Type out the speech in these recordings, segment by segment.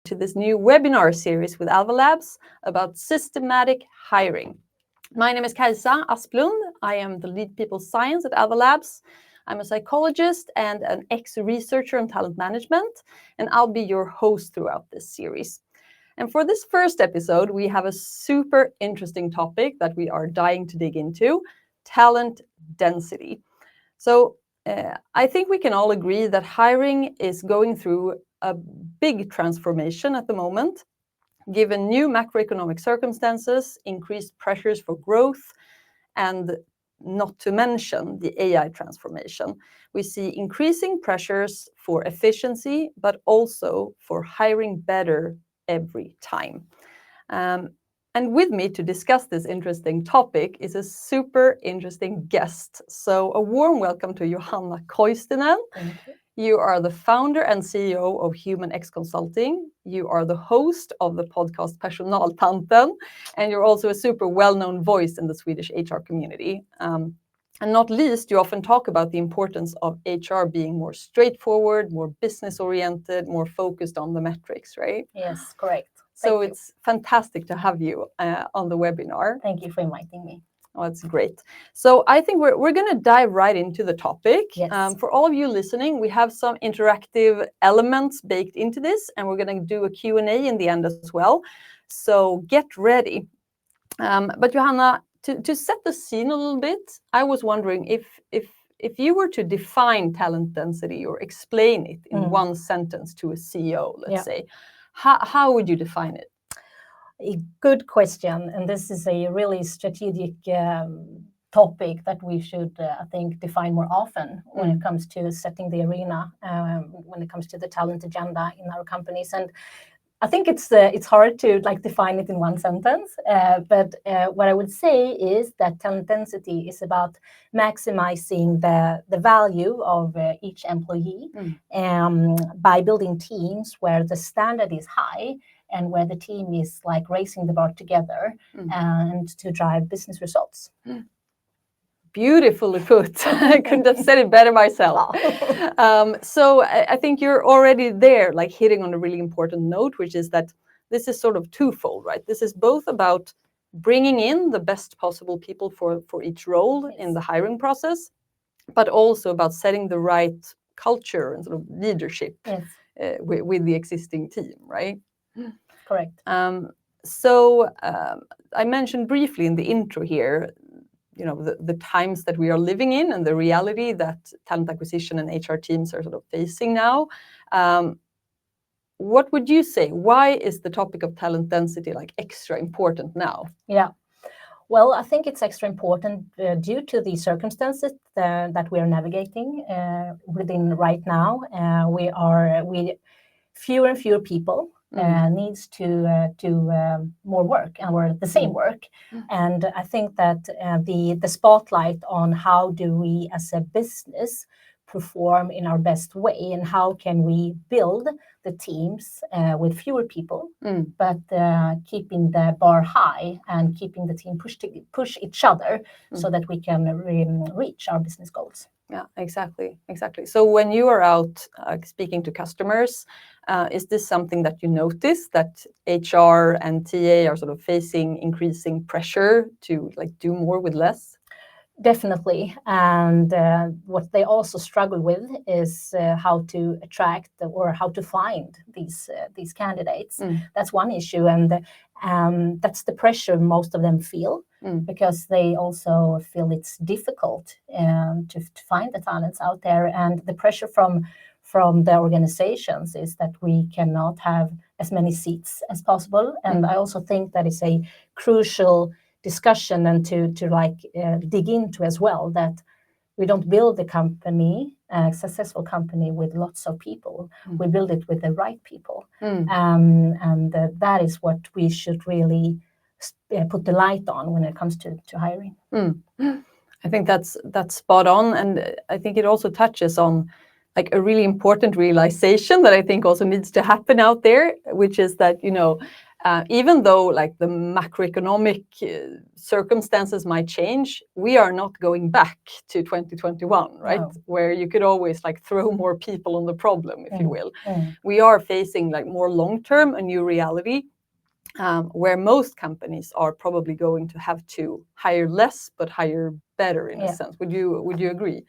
to this new webinar series with Alva Labs about systematic hiring. My name is Kajsa Asplund. I am the lead people science at Alva Labs. I'm a psychologist and an ex-researcher in talent management, and I'll be your host throughout this series. And for this first episode, we have a super interesting topic that we are dying to dig into, talent density. So I think we can all agree that hiring is going through a big transformation at the moment, given new macroeconomic circumstances, increased pressures for growth, and not to mention the AI transformation. We see increasing pressures for efficiency, but also for hiring better every time. And with me to discuss this interesting topic is a super interesting guest. So a warm welcome to Johanna Koistinen. Thank you. You are the founder and CEO of HumanX Consulting. You are the host of the podcast Personaltanten, and you're also a super well-known voice in the Swedish HR community. And not least, you often talk about the importance of HR being more straightforward, more business-oriented, more focused on the metrics, right? Yes, correct. So it's fantastic to have you on the webinar. Thank you for inviting me. Oh, that's great. So I think we're going to dive right into the topic. Yes. For all of you listening, we have some interactive elements baked into this, and we're going to do a Q&A in the end as well. So get ready. But Johanna, to set the scene a little bit, I was wondering if you were to define talent density or explain it in one sentence to a CEO, let's say, how would you define it? A good question, and this is a really strategic topic that we should, I think, define more often when it comes to setting the arena, when it comes to the talent agenda in our companies. And I think it's hard to define it in one sentence, but what I would say is that talent density is about maximizing the value of each employee by building teams where the standard is high and where the team is raising the bar together and to drive business results. Beautifully put. I couldn't have said it better myself. So I think you're already there, hitting on a really important note, which is that this is sort of twofold, right? This is both about bringing in the best possible people for each role in the hiring process, but also about setting the right culture and sort of leadership with the existing team, right? Correct. So I mentioned briefly in the intro here, the times that we are living in and the reality that talent acquisition and HR teams are sort of facing now. What would you say? Why is the topic of talent density extra important now? Yeah. Well, I think it's extra important due to the circumstances that we are navigating within right now. Fewer and fewer people needs to do more work or the same work. And I think that the spotlight on how do we as a business perform in our best way and how can we build the teams with fewer people, but keeping the bar high and keeping the team push each other so that we can reach our business goals. Yeah, exactly. So when you are out speaking to customers, is this something that you notice that HR and TA are sort of facing increasing pressure to do more with less? Definitely. And what they also struggle with is how to attract or how to find these candidates. That's one issue. And that's the pressure most of them feel because they also feel it's difficult to find the talents out there. And the pressure from the organizations is that we cannot have as many seats as possible. And I also think that is a crucial discussion and to dig into as well, that we don't build a successful company with lots of people. We build it with the right people. And that is what we should really put the light on when it comes to hiring. I think that's spot on. And I think it also touches on a really important realization that I think also needs to happen out there, which is that, Even though like the macroeconomic circumstances might change, we are not going back to 2021, right? No. Where you could always like throw more people on the problem, if you will. We are facing like more long-term, a new reality, where most companies are probably going to have to hire less, but hire better in a sense. Would you agree?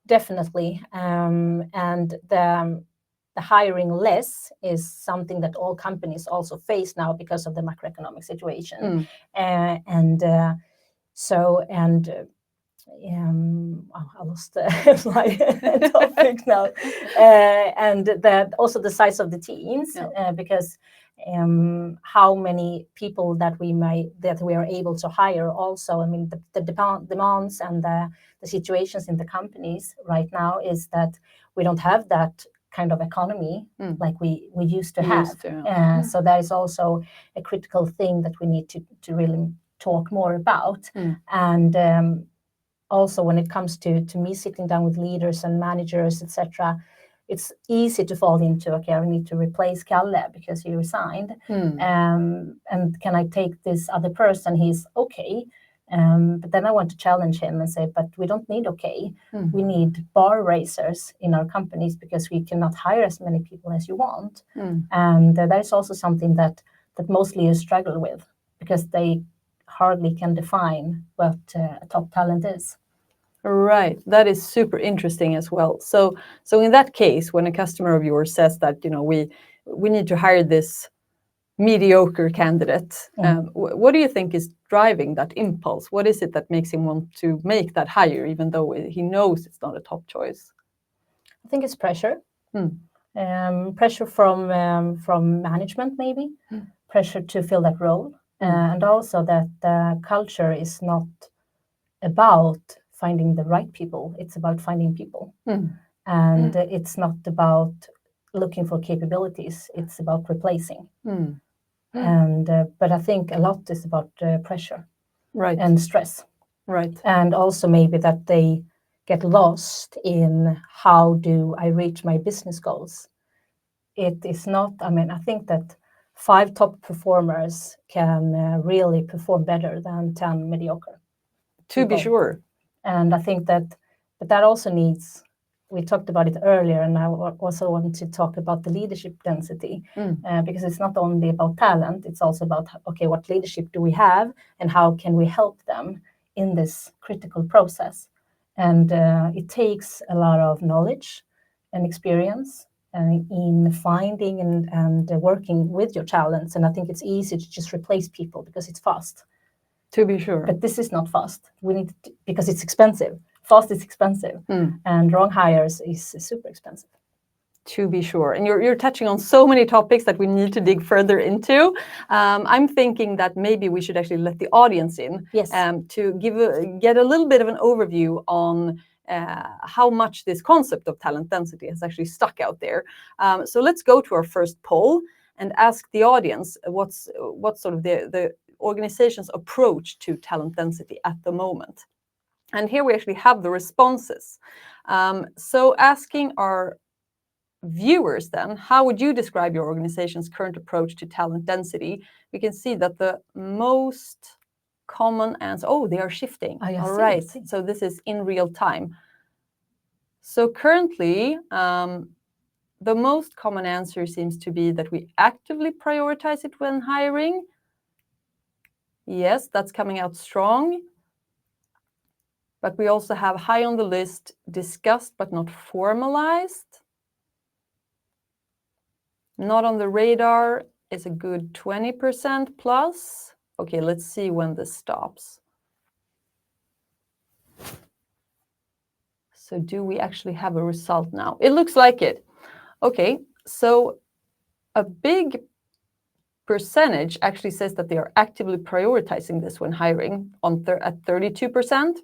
Definitely. And the hiring less is something that all companies also face now because of the macroeconomic situation. I lost my topic now. And that also the size of the teams, because how many people that we are able to hire also. I mean, the demands and the situations in the companies right now is that we don't have that kind of economy like we used to have. So that is also a critical thing that we need to really talk more about. And also when it comes to me sitting down with leaders and managers, etc., it's easy to fall into, okay, I need to replace Kalle because he resigned. And can I take this other person? He's okay. But then I want to challenge him and say, but we don't need okay. We need bar raisers in our companies because we cannot hire as many people as you want. And that is also something that most leaders struggle with because they hardly can define what top talent is. Right, that is super interesting as well. So in that case, when a customer of yours says that, you know, we need to hire this mediocre candidate, what do you think is driving that impulse? What is it that makes him want to make that hire, even though he knows it's not a top choice? I think it's pressure. Pressure from management, maybe. Pressure to fill that role. And also that the culture is not about finding the right people. It's about finding people. And it's not about looking for capabilities. It's about replacing. And but I think a lot is about pressure, right, and stress, right, and also maybe that they get lost in how do I reach my business goals. It is not. I mean, I think that 5 top performers can really perform better than 10 mediocre. To be sure. And I think that, but that also needs. We talked about it earlier, and I also want to talk about the leadership density, because it's not only about talent, it's also about, okay, what leadership do we have and how can we help them in this critical process? And it takes a lot of knowledge and experience in finding and working with your talents. And I think it's easy to just replace people because it's fast. To be sure. But this is not fast. We need to, because it's expensive. Fast is expensive, and wrong hires is super expensive. To be sure. And you're touching on so many topics that we need to dig further into. I'm thinking that maybe we should actually let the audience in, to get a little bit of an overview on how much this concept of talent density has actually stuck out there. So let's go to our first poll and ask the audience what's sort of the organization's approach to talent density at the moment. And here we actually have the responses. So asking our viewers then, how would you describe your organization's current approach to talent density? We can see that the most common answer, they are shifting. All right, so this is in real time. So currently, the most common answer seems to be that we actively prioritize it when hiring. Yes, that's coming out strong. But we also have high on the list, discussed but not formalized. Not on the radar is a good 20% plus. Okay, let's see when this stops. So do we actually have a result now? It looks like it. Okay, so a big percentage actually says that they are actively prioritizing this when hiring at 32%.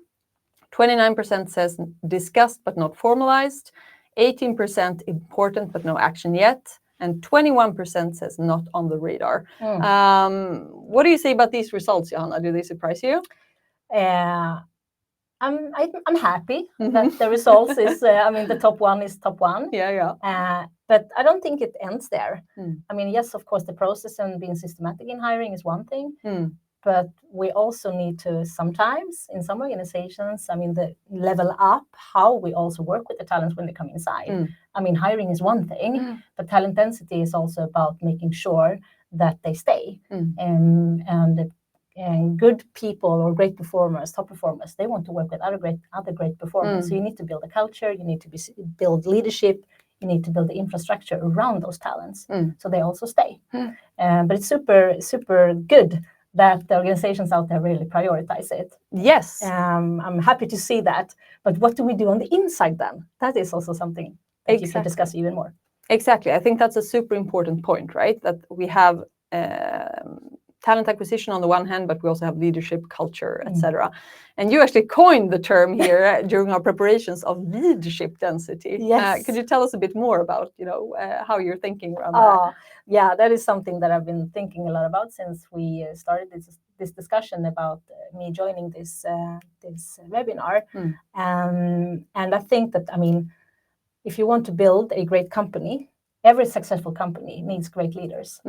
29% says discussed but not formalized, 18% important but no action yet, and 21% says not on the radar. What do you say about these results, Johanna? Do they surprise you? I'm happy that the results is. The top one is top one. Yeah. But I don't think it ends there. Yes, of course, the process and being systematic in hiring is one thing. But we also need to sometimes, in some organizations, the level up how we also work with the talents when they come inside. Hiring is one thing, but talent density is also about making sure that they stay. And good people or great performers, top performers, they want to work with other great performers. So you need to build a culture, you need to build leadership, you need to build the infrastructure around those talents so they also stay. But it's super, super good that the organizations out there really prioritize it. Yes. I'm happy to see that. But what do we do on the inside then? That is also something that you can discuss even more. Exactly. I think that's a super important point, right? That we have talent acquisition on the one hand, but we also have leadership, culture, etc. And you actually coined the term here during our preparations of leadership density. Yes. Could you tell us a bit more about, how you're thinking around that? Yeah, that is something that I've been thinking a lot about since we started this discussion about me joining this webinar. And I think that, if you want to build a great company, every successful company needs great leaders.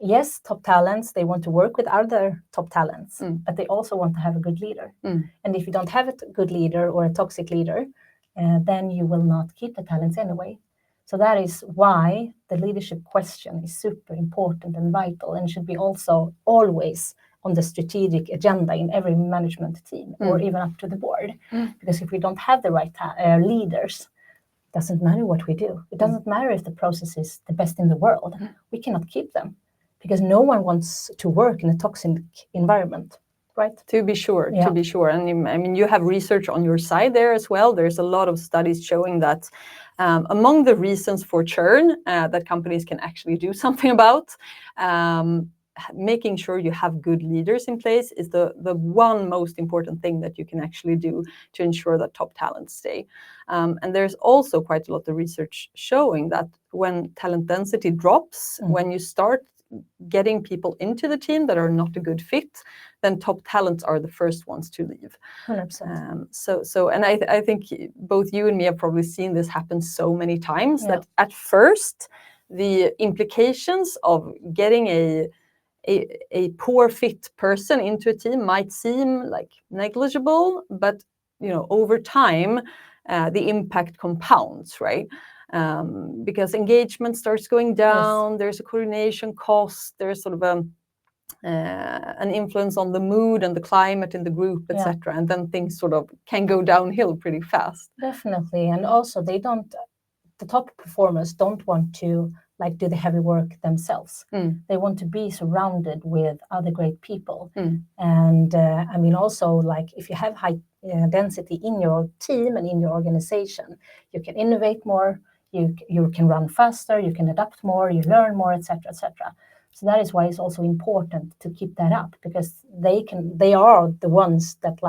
Yes, top talents, they want to work with other top talents, but they also want to have a good leader. And if you don't have a good leader or a toxic leader, then you will not keep the talents anyway. So that is why the leadership question is super important and vital and should be also always on the strategic agenda in every management team or even up to the board. Because if we don't have the right leaders, it doesn't matter what we do. It doesn't matter if the process is the best in the world. We cannot keep them. Because no one wants to work in a toxic environment, right? To be sure. And you have research on your side there as well. There's a lot of studies showing that among the reasons for churn that companies can actually do something about, making sure you have good leaders in place is the one most important thing that you can actually do to ensure that top talent stay. And there's also quite a lot of research showing that when talent density drops, when you start getting people into the team that are not a good fit, then top talents are the first ones to leave. 100%. And I think both you and me have probably seen this happen so many times that at first the implications of getting a poor fit person into a team might seem like negligible, but over time the impact compounds, right? Because engagement starts going down, there's a coordination cost, there's sort of an influence on the mood and the climate in the group, etc. And then things sort of can go downhill pretty fast. Definitely. And also the top performers don't want to do the heavy work themselves. They want to be surrounded with other great people. And also if you have high density in your team and in your organization, you can innovate more, you can run faster, you can adapt more, you learn more, etc., etc. So that is why it's also important to keep that up, because they are the ones that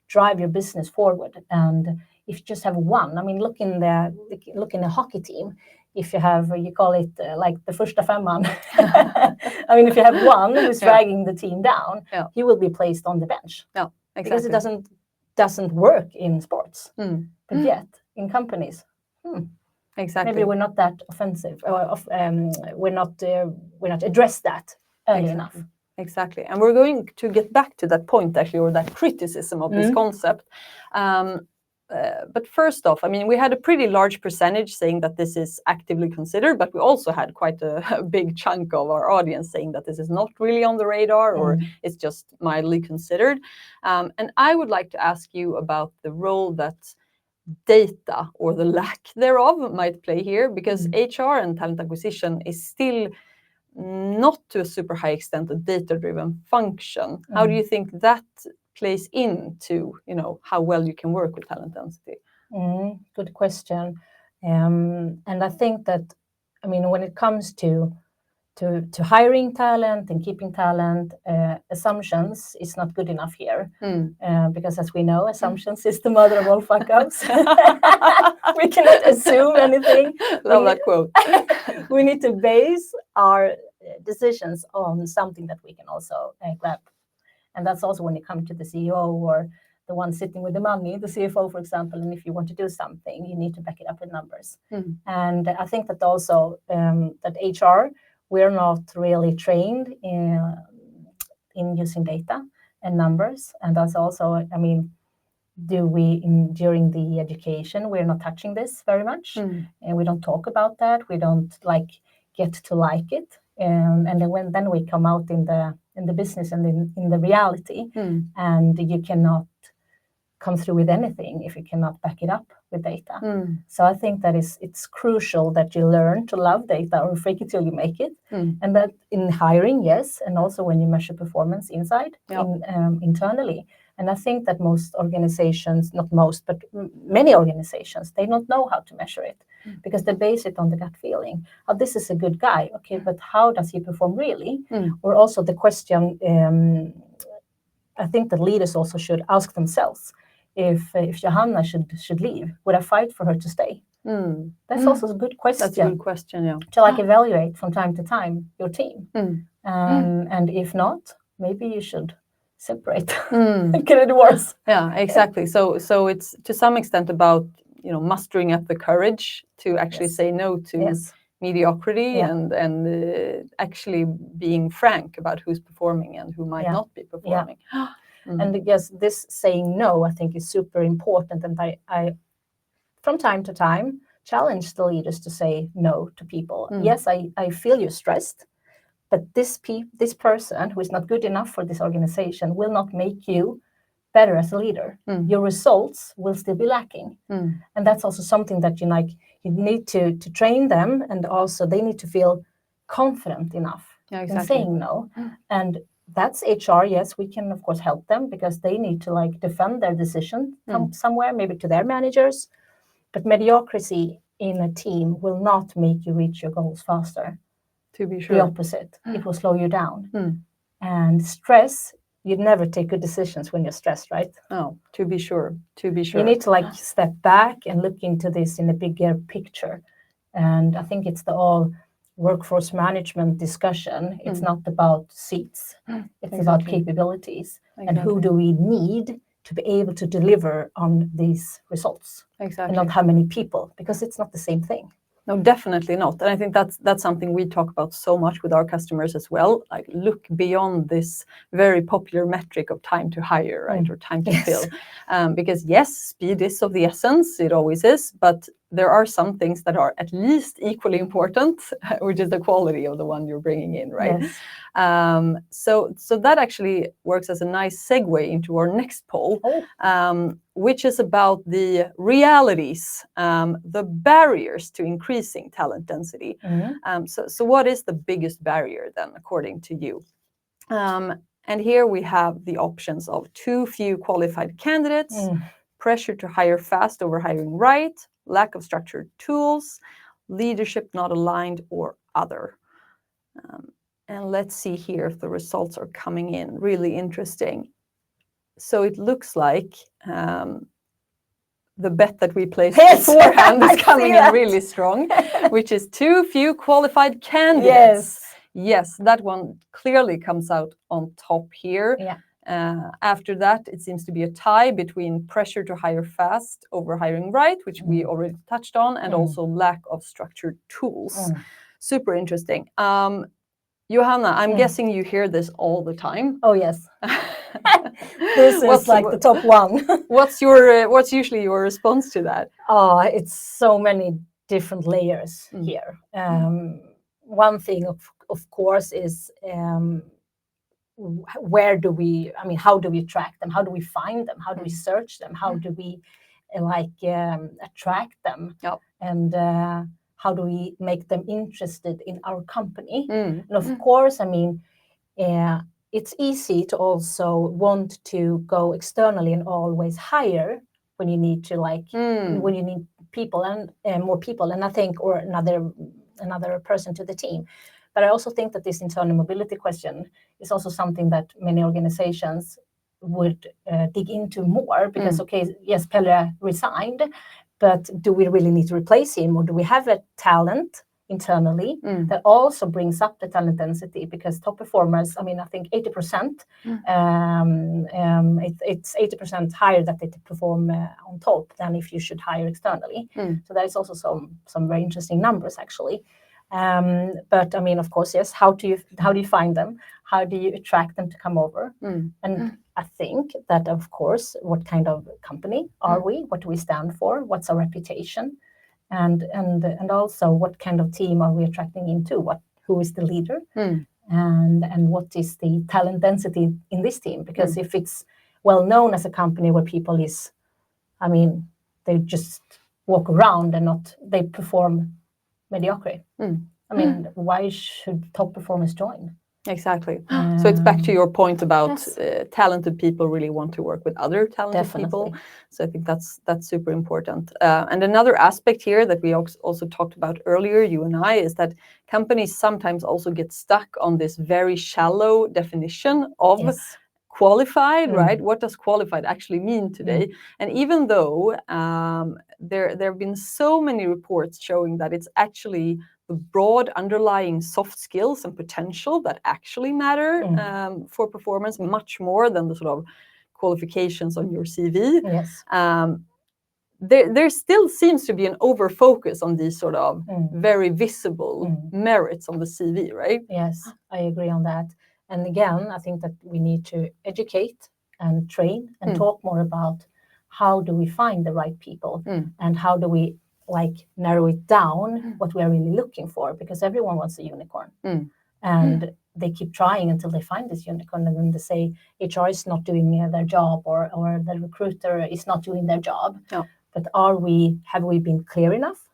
drive your business forward. And if you just have one, look in a hockey team. If you have, you call it the första femman. If you have one who's dragging the team down, he will be placed on the bench. Because it doesn't work in sports. But yet in companies, exactly. Maybe we're not that offensive, or we're not addressed that early enough. Exactly, and we're going to get back to that point actually, or that criticism of this concept. But first off, we had a pretty large percentage saying that this is actively considered, but we also had quite a big chunk of our audience saying that this is not really on the radar, or it's just mildly considered. And I would like to ask you about the role that data, or the lack thereof, might play here, because HR and talent acquisition is still not to a super high extent a data-driven function. How do you think that plays into, how well you can work with talent density? Good question. And I think that, when it comes to hiring talent and keeping talent, assumptions is not good enough here. Because as we know, assumptions is the mother of all fuck-ups. We cannot assume anything. Love that quote. We need to base our decisions on something that we can also grab. And that's also when you come to the CEO or the one sitting with the money, the CFO, for example, and if you want to do something, you need to back it up with numbers. And I think that also that HR, we're not really trained in using data and numbers. And that's also, I mean, during the education, we're not touching this very much, and we don't talk about that. We don't get to like it, and then we come out in the business and in the reality, and you cannot come through with anything if you cannot back it up with data. So I think that it's crucial that you learn to love data or fake it till you make it, and that in hiring, yes, and also when you measure performance inside, internally. And I think that most organizations, not most, but many organizations, they don't know how to measure it because they base it on the gut feeling. Oh, this is a good guy. Okay, but how does he perform really? Or also the question, I think that leaders also should ask themselves, if Johanna should leave, would I fight for her to stay? That's also a good question. That's a good question, yeah. To evaluate from time to time your team. And if not, maybe you should separate and get it worse. Yeah, exactly. So it's to some extent about mustering up the courage to actually say no to mediocrity and actually being frank about who's performing and who might not be performing. And yes, this saying no, I think, is super important. And I from time to time challenge the leaders to say no to people. Yes, I feel you're stressed, but this person who is not good enough for this organization will not make you better as a leader. Your results will still be lacking. And that's also something that you need to train them, and also they need to feel confident enough in saying no. And that's HR. Yes, we can of course help them because they need to defend their decision somewhere, maybe to their managers. But mediocrity in a team will not make you reach your goals faster. To be sure. The opposite. It will slow you down. And stress, you never take good decisions when you're stressed, right? Oh, to be sure. You need to step back and look into this in a bigger picture. And I think it's the all workforce management discussion. It's not about seats. It's about capabilities. And who do we need to be able to deliver on these results? And not how many people, because it's not the same thing. No, definitely not. And I think that's something we talk about so much with our customers as well. Look beyond this very popular metric of time to hire, right? Or time to fill. Because yes, speed is of the essence. It always is. But there are some things that are at least equally important, which is the quality of the one you're bringing in, right? Yes. So that actually works as a nice segue into our next poll, which is about the realities, the barriers to increasing talent density. So what is the biggest barrier then, according to you? And here we have the options of too few qualified candidates, pressure to hire fast over hiring right, lack of structured tools, leadership not aligned, or other. And let's see here if the results are coming in. Really interesting. So it looks like the bet that we placed beforehand is coming in really strong, which is too few qualified candidates. Yes, that one clearly comes out on top here. After that, it seems to be a tie between pressure to hire fast over hiring right, which we already touched on, and also lack of structured tools. Super interesting. Johanna, I'm guessing you hear this all the time. Oh, yes. This is the top one. What's usually your response to that? Oh, it's so many different layers here. One thing, of course, is how do we attract them? How do we find them? How do we search them? How do we attract them? And how do we make them interested in our company? And of course, it's easy to also want to go externally and always hire when you need to when you need people and more people, and I think, or another person to the team. But I also think that this internal mobility question is also something that many organizations would dig into more, because yes, Pelle resigned, but do we really need to replace him, or do we have a talent internally that also brings up the talent density, because top performers, I mean, I think 80%, it's 80% higher that they perform on top than if you should hire externally. So that is also some very interesting numbers actually. But I mean, of course, yes, how do you find them? How do you attract them to come over? And I think that, of course, what kind of company are we? What do we stand for? What's our reputation? And also what kind of team are we attracting into? Who is the leader? And what is the talent density in this team? Because if it's well known as a company where people is, I mean, they just walk around and they perform mediocre. I mean, why should top performers join? Exactly. So it's back to your point about talented people really want to work with other talented people. So I think that's super important. And another aspect here that we also talked about earlier, you and I, is that companies sometimes also get stuck on this very shallow definition of qualified, right? What does qualified actually mean today? And even though there have been so many reports showing that it's actually the broad underlying soft skills and potential that actually matter for performance much more than the sort of qualifications on your CV. There still seems to be an over focus on these sort of very visible merits on the CV, right? Yes, I agree on that. And again, I think that we need to educate and train and talk more about how do we find the right people and how do we narrow it down what we're really looking for, because everyone wants a unicorn and they keep trying until they find this unicorn, and then they say HR is not doing their job or the recruiter is not doing their job. But have we been clear enough?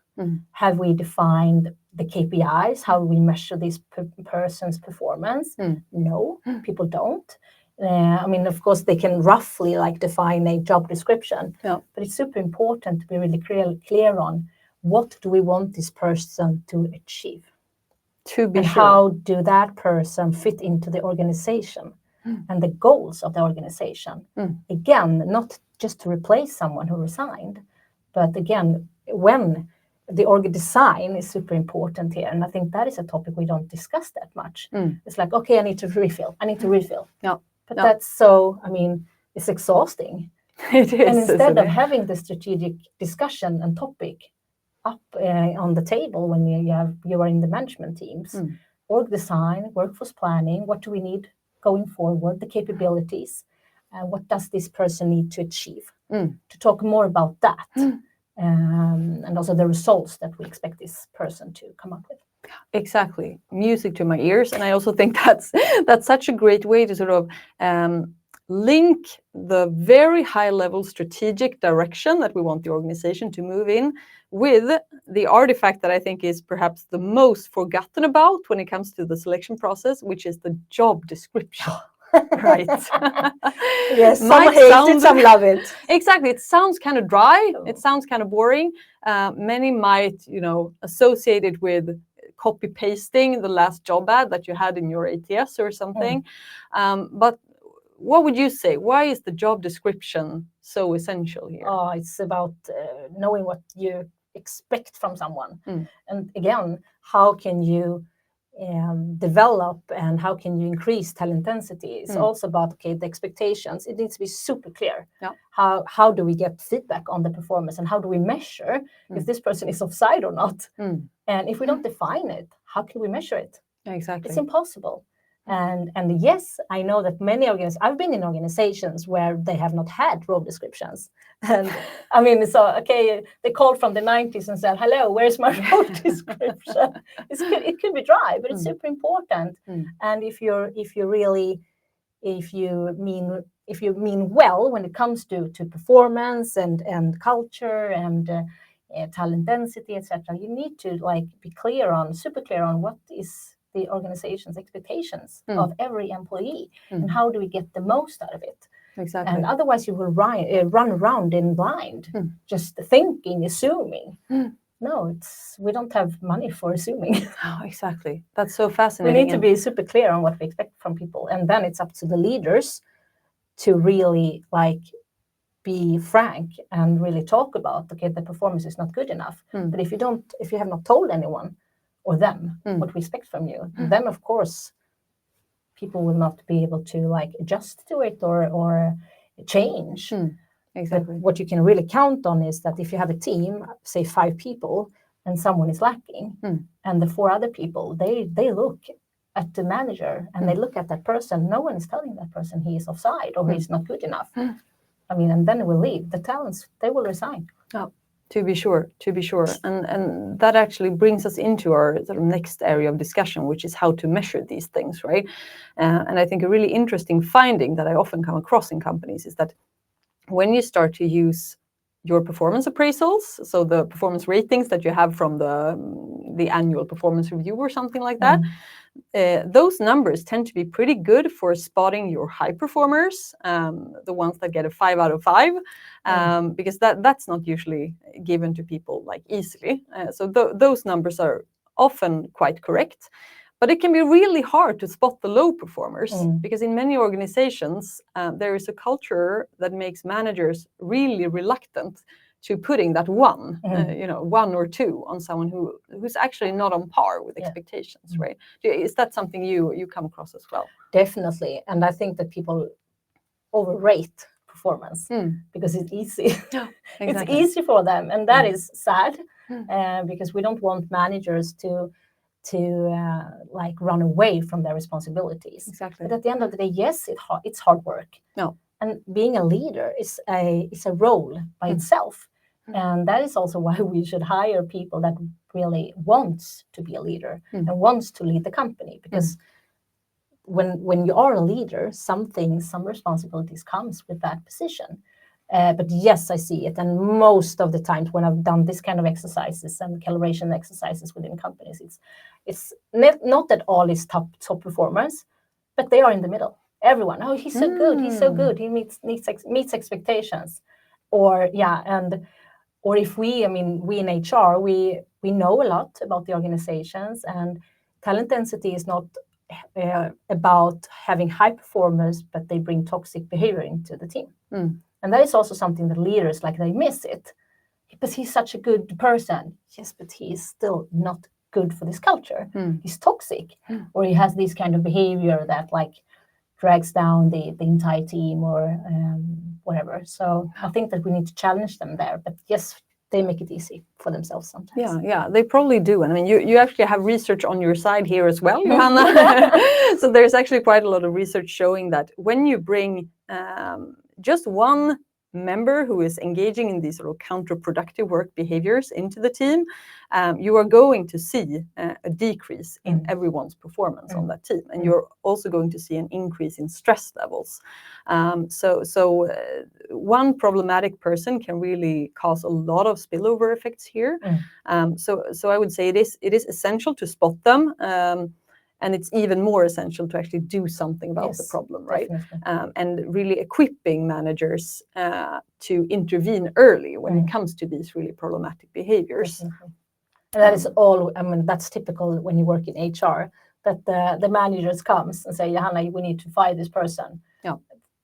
Have we defined the KPIs, how we measure this person's performance? No, people don't. I mean, of course, they can roughly define a job description, but it's super important to be really clear on what do we want this person to achieve, how do that person fit into the organization and the goals of the organization. Again, not just to replace someone who resigned, but again, when the org design is super important here, and I think that is a topic we don't discuss that much. It's like, okay, I need to refill. But that's so, I mean, it's exhausting. It is. And instead of having the strategic discussion and topic up on the table when you are in the management teams, org design, workforce planning, what do we need going forward, the capabilities, what does this person need to achieve? To talk more about that, and also the results that we expect this person to come up with. Exactly, music to my ears. And I also think that's such a great way to sort of link the very high level strategic direction that we want the organization to move in with the artifact that I think is perhaps the most forgotten about when it comes to the selection process, which is the job description. Right. Yes, some hate it, some love it. Exactly. It sounds kind of dry. It sounds kind of boring. Many might, associate it with copy pasting the last job ad that you had in your ATS or something. But what would you say? Why is the job description so essential here? Oh, it's about knowing what you expect from someone. And again, how can you develop and how can you increase talent density? It's also about the expectations. It needs to be super clear. How do we get feedback on the performance, and how do we measure if this person is offside or not? And if we don't define it, how can we measure it? Exactly. It's impossible. And yes, I know that many I've been in organizations where they have not had role descriptions. And I mean, so, okay, they called from the 90s and said, hello, where's my role description? It could be dry, but it's super important. And if you mean well when it comes to performance and culture and talent density, etc., you need to be super clear on what is the organization's expectations of every employee and how do we get the most out of it. Exactly. And otherwise you will run around in blind, just thinking, assuming. No, we don't have money for assuming. Oh, exactly. That's so fascinating. We need to be super clear on what we expect from people, and then it's up to the leaders to really be frank and really talk about, okay, the performance is not good enough. But if you have not told anyone or them, what we expect from you, then of course people will not be able to like adjust to it or change. Exactly. But what you can really count on is that if you have a team, say 5 people, and someone is lacking, and the 4 other people, they look at the manager and they look at that person. No one is telling that person he is offside or he's not good enough. I mean, and then it will leave. The talents, they will resign. Oh, to be sure. And that actually brings us into our sort of next area of discussion, which is how to measure these things, right? And I think a really interesting finding that I often come across in companies is that when you start to use your performance appraisals, so the performance ratings that you have from the annual performance review or something like that, those numbers tend to be pretty good for spotting your high performers, the ones that get a 5 out of 5, because that's not usually given to people like easily. So those numbers are often quite correct. But it can be really hard to spot the low performers because in many organizations, there is a culture that makes managers really reluctant to putting that 1, 1 or 2 on someone who's actually not on par with expectations, right? Is that something you come across as well? Definitely. And I think that people overrate performance because it's easy. Yeah, exactly. It's easy for them. And that is sad because we don't want managers to like run away from their responsibilities. Exactly. But at the end of the day, yes, it's hard work. No. And being a leader is a role by itself. And that is also why we should hire people that really wants to be a leader and wants to lead the company. Because when you are a leader, some responsibilities comes with that position. But yes, I see it. And most of the times when I've done this kind of exercises and calibration exercises within companies, it's not that all is top performers, but they are in the middle. Everyone, oh, he's so good. He meets expectations. Or if we in HR, we know a lot about the organizations, and talent density is not about having high performers, but they bring toxic behavior into the team. And that is also something that leaders, like, they miss it. Because he's such a good person. Yes, but he is still not good for this culture. He's toxic. Or he has this kind of behavior that, like, drags down the entire team or whatever. So I think that we need to challenge them there. But yes, they make it easy for themselves sometimes. Yeah, they probably do. And I mean, you actually have research on your side here as well, Johanna. So there's actually quite a lot of research showing that when you bring just one member who is engaging in these sort of counterproductive work behaviors into the team, you are going to see a decrease in everyone's performance on that team. And you're also going to see an increase in stress levels. So one problematic person can really cause a lot of spillover effects here. So I would say it is essential to spot them. And it's even more essential to actually do something about the problem, right? And really equipping managers to intervene early when it comes to these really problematic behaviors. Definitely. And that is all, that's typical when you work in HR, that the managers comes and say, Johanna, we need to fire this person. Yeah.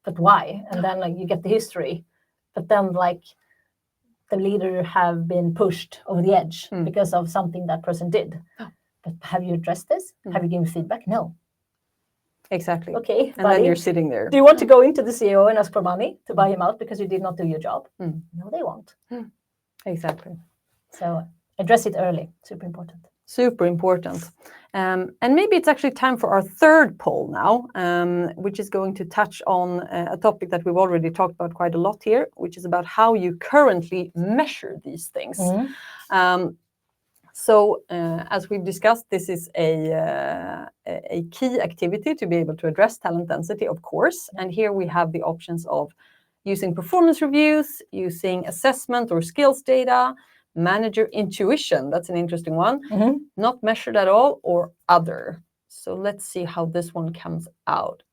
But why? And then, like, you get the history. But then, like, the leader have been pushed over the edge because of something that person did. But have you addressed this? Have you given feedback? No. Exactly. Okay, and then you're sitting there. Do you want to go into the CEO and ask for money to buy him out because you did not do your job? No, they won't. Exactly. So address it early. Super important. Super important. And maybe it's actually time for our third poll now, which is going to touch on a topic that we've already talked about quite a lot here, which is about how you currently measure these things. So as we've discussed, this is a key activity to be able to address talent density, of course. And here we have the options of using performance reviews, using assessment or skills data, manager intuition, that's an interesting one, not measured at all, or other. So let's see how this one comes out.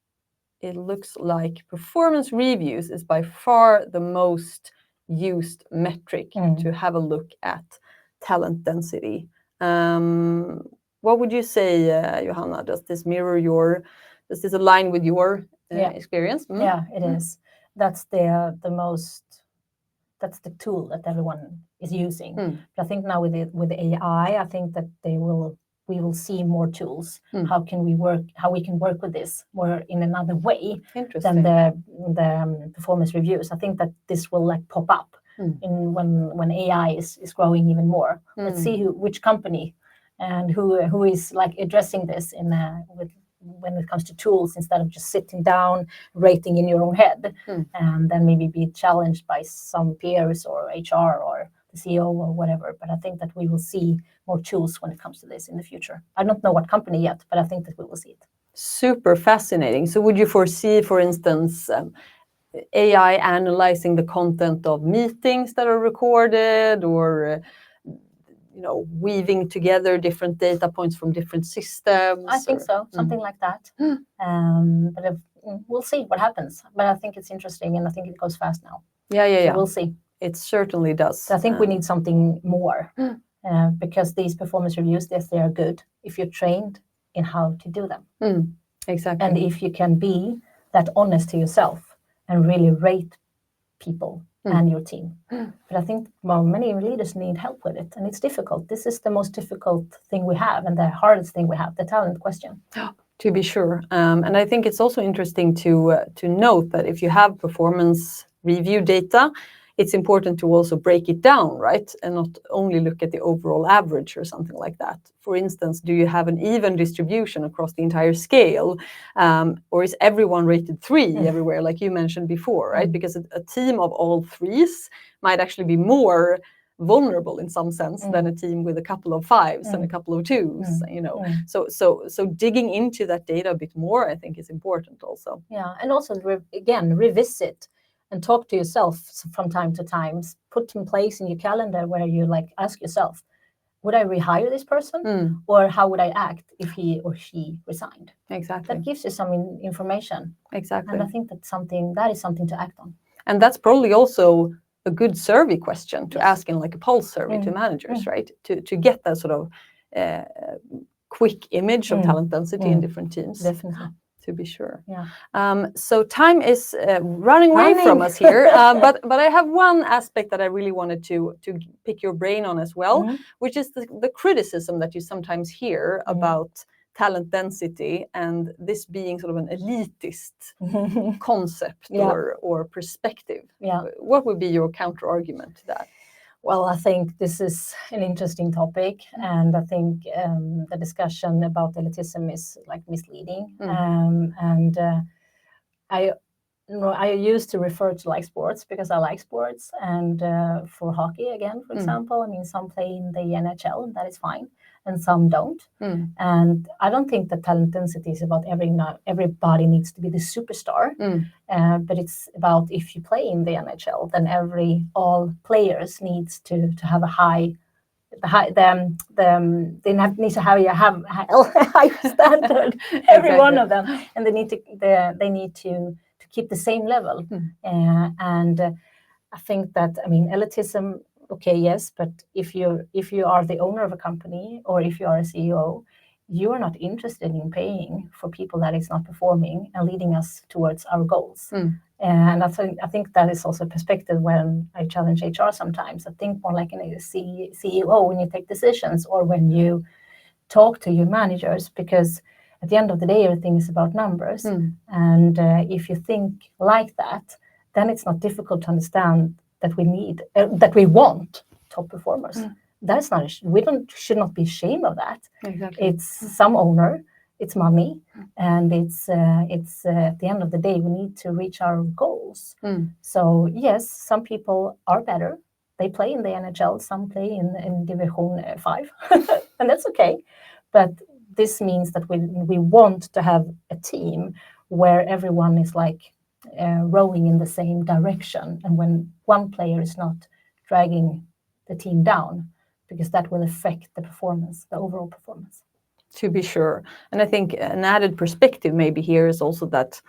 It looks like performance reviews is by far the most used metric to have a look at talent density. What would you say, Johanna? Does this align with your experience? Yeah, it is. That's the tool that everyone is using. But I think now with AI, I think that they will we will see more tools. How we can work with this more in another way than the performance reviews. I think that this will like pop up in when AI is growing even more. Let's see which company and who is like addressing this when it comes to tools, instead of just sitting down rating in your own head and then maybe be challenged by some peers or HR or the CEO or whatever. But I think that we will see more tools when it comes to this in the future. I don't know what company yet, but I think that we will see it. Super fascinating. So would you foresee, for instance, AI analyzing the content of meetings that are recorded, or weaving together different data points from different systems? I think so, something like that. But we'll see what happens. But I think it's interesting, and I think it goes fast now. Yeah. We'll see. It certainly does. So I think we need something more, because these performance reviews, yes, they are good if you're trained in how to do them. Exactly. And if you can be that honest to yourself and really rate people and your team. But I think many leaders need help with it, and it's difficult. This is the most difficult thing we have, and the hardest thing we have, the talent question. To be sure. And I think it's also interesting to note that if you have performance review data, it's important to also break it down, right? And not only look at the overall average or something like that. For instance, do you have an even distribution across the entire scale? Or is everyone rated 3 everywhere, like you mentioned before, right? Because a team of all 3s might actually be more vulnerable in some sense than a team with a couple of 5s and a couple of 2s, So digging into that data a bit more, I think, is important also. Yeah, and also revisit and talk to yourself from time to time. Put in place in your calendar where you ask yourself, would I rehire this person? Or how would I act if he or she resigned? Exactly. That gives you some information. Exactly. And I think that is something to act on. And that's probably also a good survey question to ask in a pulse survey to managers, right? To get that sort of quick image of talent density in different teams. Definitely. To be sure. Yeah. So time is running away from us here, but I have one aspect that I really wanted to pick your brain on as well, which is the criticism that you sometimes hear about talent density, and this being sort of an elitist concept or perspective. Yeah. What would be your counter argument to that? Well, I think this is an interesting topic, and I think the discussion about elitism is misleading. And I used to refer to sports because I like sports, and for hockey again, for example, I mean, some play in the NHL, and that is fine, and some don't. And I don't think that talent density is about everybody needs to be the superstar, but it's about if you play in the NHL, then all players needs to have a high. They need to have a high standard. Every one of them, and they need to keep the same level. And I think that elitism. Okay, yes, but if you are the owner of a company, or if you are a CEO, you are not interested in paying for people that is not performing and leading us towards our goals. And I think that is also a perspective when I challenge HR sometimes. I think more like a CEO when you take decisions or when you talk to your managers, because at the end of the day, everything is about numbers. And if you think like that, then it's not difficult to understand that we want top performers. That's not should not be ashamed of that. Exactly. It's some owner, it's money, and it's at the end of the day we need to reach our goals. So yes, some people are better. They play in the NHL, some play in Division 5, and that's okay. But this means that we want to have a team where everyone is rowing in the same direction, and when one player is not dragging the team down, because that will affect the performance, the overall performance. To be sure. And I think an added perspective maybe here is also that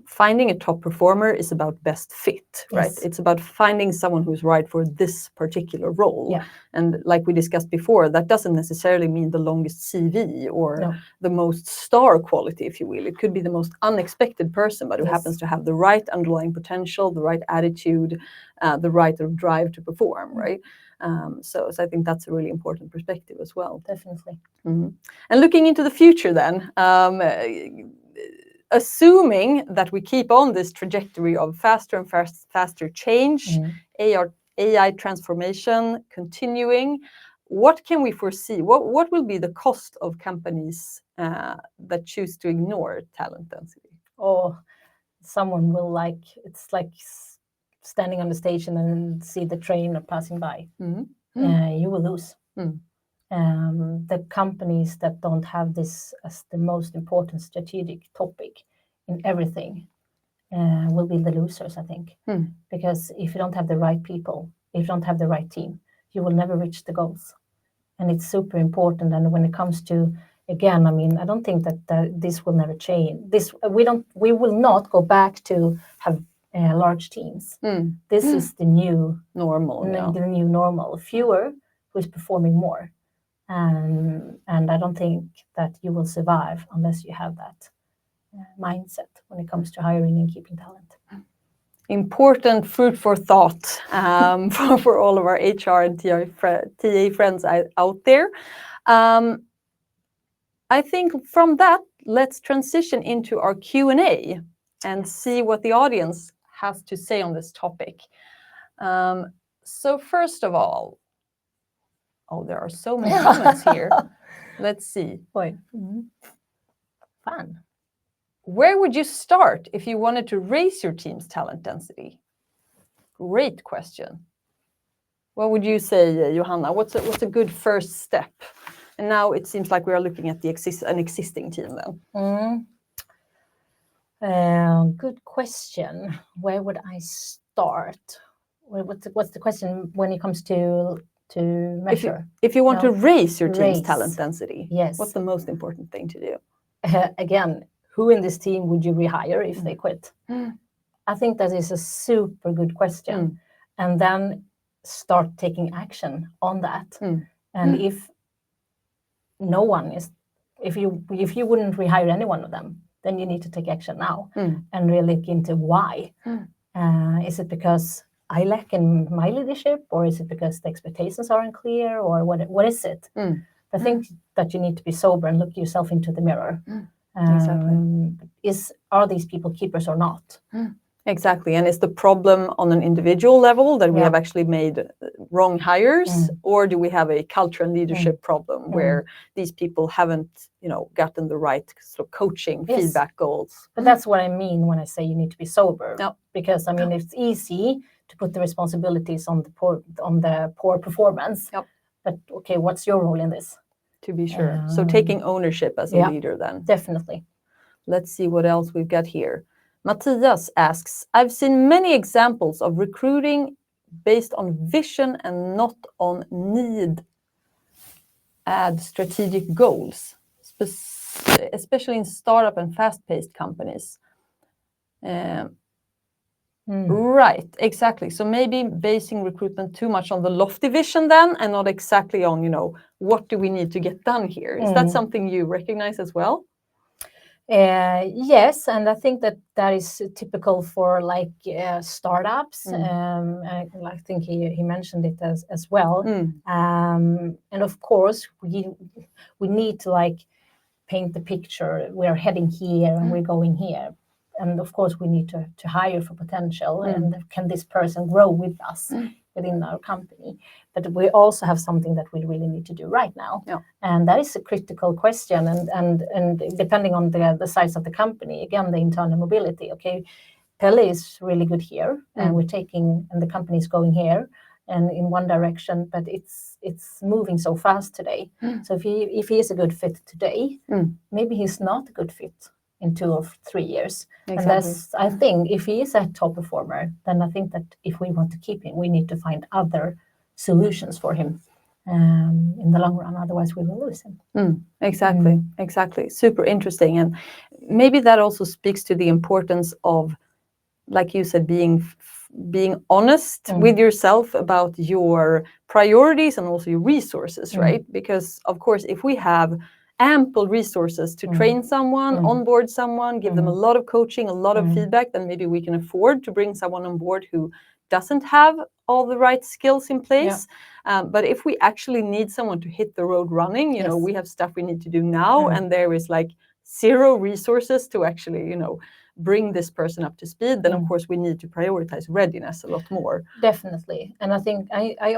finding a top performer is about best fit, right? Yes. It's about finding someone who's right for this particular role. Yeah. And like we discussed before, that doesn't necessarily mean the longest CV or the most star quality, if you will. It could be the most unexpected person, but who happens to have the right underlying potential, the right attitude, the right drive to perform, right? So I think that's a really important perspective as well. Definitely. And looking into the future then, assuming that we keep on this trajectory of faster and faster change, AI transformation continuing, what can we foresee? What will be the cost of companies that choose to ignore talent density? Or someone will it's like standing on the station and see the train passing by. You will lose. The companies that don't have this as the most important strategic topic in everything will be the losers, I think. Because if you don't have the right people, if you don't have the right team, you will never reach the goals. And it's super important. And when it comes to, again, I mean, I don't think that this will never change. We will not go back to have large teams. This is the new normal. The new normal. Fewer who is performing more. And I don't think that you will survive unless you have that mindset when it comes to hiring and keeping talent. Important food for thought for all of our HR and TA friends out there. I think from that, let's transition into our Q&A and see what the audience has to say on this topic. So first of all, there are so many comments here. Let's see. Fun. Where would you start if you wanted to raise your team's talent density? Great question. What would you say, Johanna? What's a good first step? And now it seems like we are looking at an existing team then. Good question. Where would I start? What's the question when it comes to measure? If you want to raise your team's talent density, yes. What's the most important thing to do? Again, who in this team would you rehire if they quit? I think that is a super good question. And then start taking action on that. And if no one is, if you wouldn't rehire any one of them, then you need to take action now and really look into why. Is it because I lack in my leadership, or is it because the expectations aren't clear, or what is it? I think that you need to be sober and look yourself into the mirror. Exactly. Are these people keepers or not? Exactly. And is the problem on an individual level that we have actually made wrong hires, or do we have a culture and leadership problem where these people haven't, gotten the right sort of coaching feedback goals? But that's what I mean when I say you need to be sober. Because I mean, it's easy to put the responsibilities on the poor performance. But okay, what's your role in this? To be sure. So taking ownership as a leader then. Definitely. Let's see what else we've got here. Matthias asks, I've seen many examples of recruiting based on vision and not on need. Add strategic goals, especially in startup and fast-paced companies. Right, exactly. So maybe basing recruitment too much on the lofty vision then, and not exactly on, what do we need to get done here? Is that something you recognize as well? Yes, and I think that is typical for startups. I think he mentioned it as well. And of course, we need to paint the picture. We're heading here and we're going here. And of course, we need to hire for potential. And can this person grow with us within our company? But we also have something that we really need to do right now. And that is a critical question. And depending on the size of the company, again, the internal mobility. Okay, Pelle is really good here, and and the company is going here and in one direction, but it's moving so fast today. So if he is a good fit today, maybe he's not a good fit in 2 or 3 years. Exactly. And that's, I think, if he is a top performer, then I think that if we want to keep him, we need to find other solutions for him in the long run. Otherwise, we will lose him. Exactly. Super interesting. And maybe that also speaks to the importance of, like you said, being honest with yourself about your priorities and also your resources, right? Because, of course, if we have ample resources to train someone, onboard someone, give them a lot of coaching, a lot of feedback, then maybe we can afford to bring someone on board who doesn't have all the right skills in place. But if we actually need someone to hit the road running, you know, we have stuff we need to do now, and there is like zero resources to actually, you know, bring this person up to speed, then of course we need to prioritize readiness a lot more. Definitely. And I think I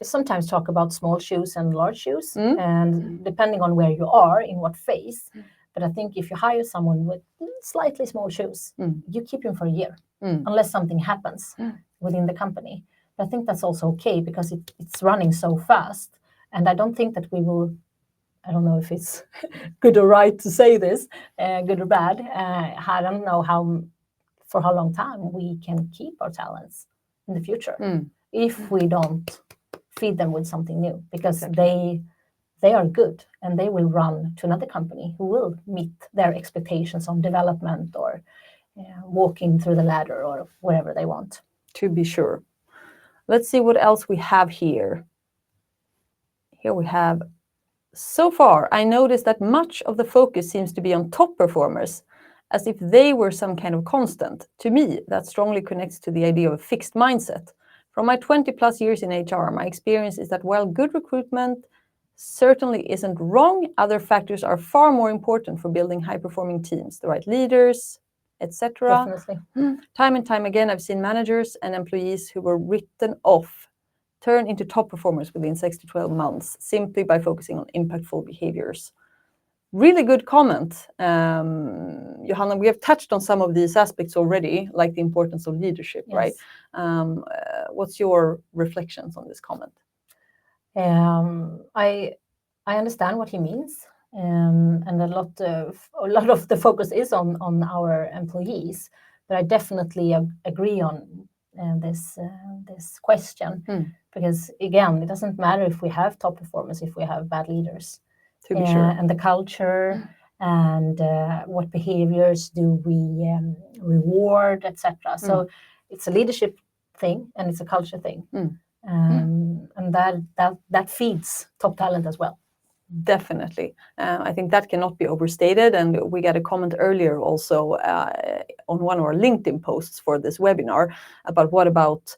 sometimes talk about small shoes and large shoes, and depending on where you are, in what phase. But I think if you hire someone with slightly small shoes, you keep him for a year, unless something happens within the company. But I think that's also okay, because it's running so fast. And I don't think that we will, I don't know if it's good or right to say this, good or bad. I don't know for how long time we can keep our talents in the future if we don't feed them with something new, because they are good and they will run to another company who will meet their expectations on development or walking through the ladder or wherever they want. To be sure. Let's see what else we have here. Here we have, so far, I noticed that much of the focus seems to be on top performers, as if they were some kind of constant. To me, that strongly connects to the idea of a fixed mindset. From my 20 plus years in HR, my experience is that while good recruitment certainly isn't wrong, other factors are far more important for building high-performing teams, the right leaders, etc. Definitely. Time and time again, I've seen managers and employees who were written off turn into top performers within 6 to 12 months, simply by focusing on impactful behaviors. Really good comment. Johanna, we have touched on some of these aspects already, like the importance of leadership, right? What's your reflections on this comment? I understand what he means, and a lot of the focus is on our employees, but I definitely agree on this question, because again, it doesn't matter if we have top performers if we have bad leaders. To be sure. And the culture and what behaviors do we reward, etc. So it's a leadership thing and it's a culture thing. And that feeds top talent as well. Definitely. I think that cannot be overstated. And we got a comment earlier also on one of our LinkedIn posts for this webinar about what about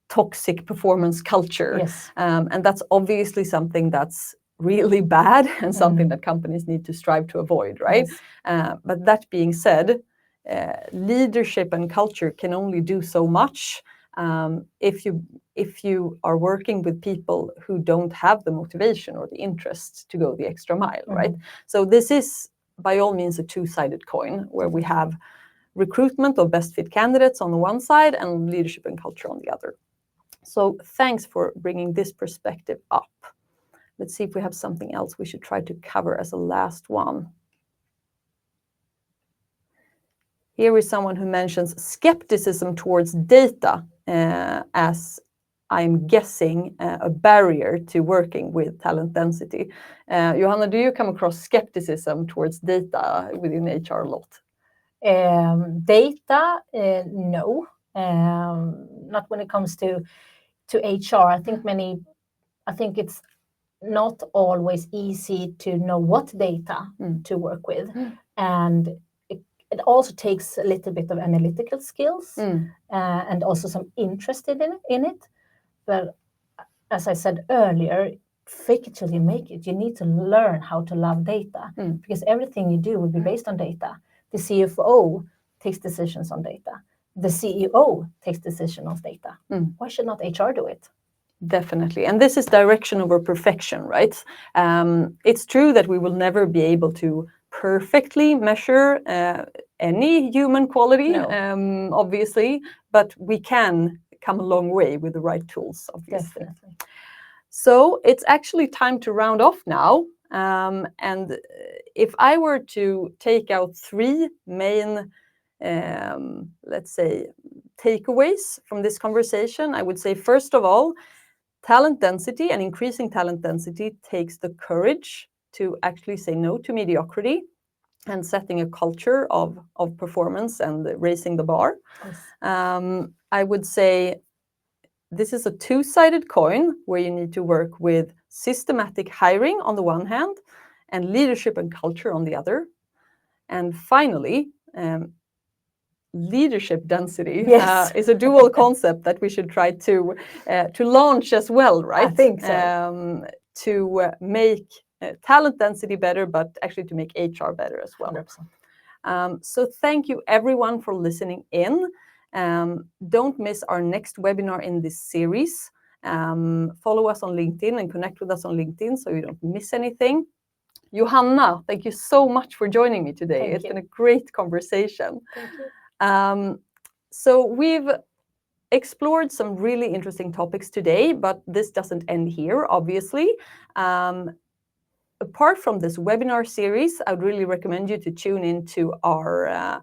toxic performance culture. Yes. And that's obviously something that's really bad and something that companies need to strive to avoid, right? Yes. But that being said, leadership and culture can only do so much if you are working with people who don't have the motivation or the interest to go the extra mile, right? So this is by all means a two-sided coin, where we have recruitment of best fit candidates on the one side and leadership and culture on the other. So thanks for bringing this perspective up. Let's see if we have something else we should try to cover as a last one. Here is someone who mentions skepticism towards data as, I'm guessing, a barrier to working with talent density. Johanna, do you come across skepticism towards data within HR a lot? Data, no. Not when it comes to HR. I think it's not always easy to know what data to work with, and it also takes a little bit of analytical skills and also some interest in it. But as I said earlier, fake it till you make it. You need to learn how to love data, because everything you do will be based on data. The CFO takes decisions on data. The CEO takes decisions on data. Why should not HR do it? Definitely. And this is direction over perfection, right? It's true that we will never be able to perfectly measure any human quality, obviously, but we can come a long way with the right tools, obviously. Definitely. So it's actually time to round off now. And if I were to take out three main, let's say, takeaways from this conversation, I would say, first of all, talent density and increasing talent density takes the courage to actually say no to mediocrity and setting a culture of performance and raising the bar. Yes. I would say this is a two-sided coin, where you need to work with systematic hiring on the one hand and leadership and culture on the other. And finally, leadership density Yes. is a dual concept that we should try to launch as well, right? I think so. To make talent density better, but actually to make HR better as well. 100%. So thank you everyone for listening in. Don't miss our next webinar in this series. Follow us on LinkedIn and connect with us on LinkedIn so you don't miss anything. Johanna, thank you so much for joining me today. It's been a great conversation. Thank you. So we've explored some really interesting topics today, but this doesn't end here, obviously. Apart from this webinar series, I would really recommend you to tune into our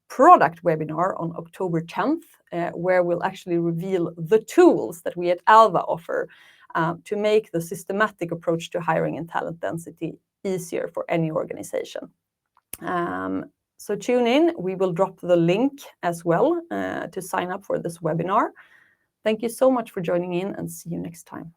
product webinar on October 10th, where we'll actually reveal the tools that we at Alva offer to make the systematic approach to hiring and talent density easier for any organization. So tune in. We will drop the link as well to sign up for this webinar. Thank you so much for joining in, and see you next time.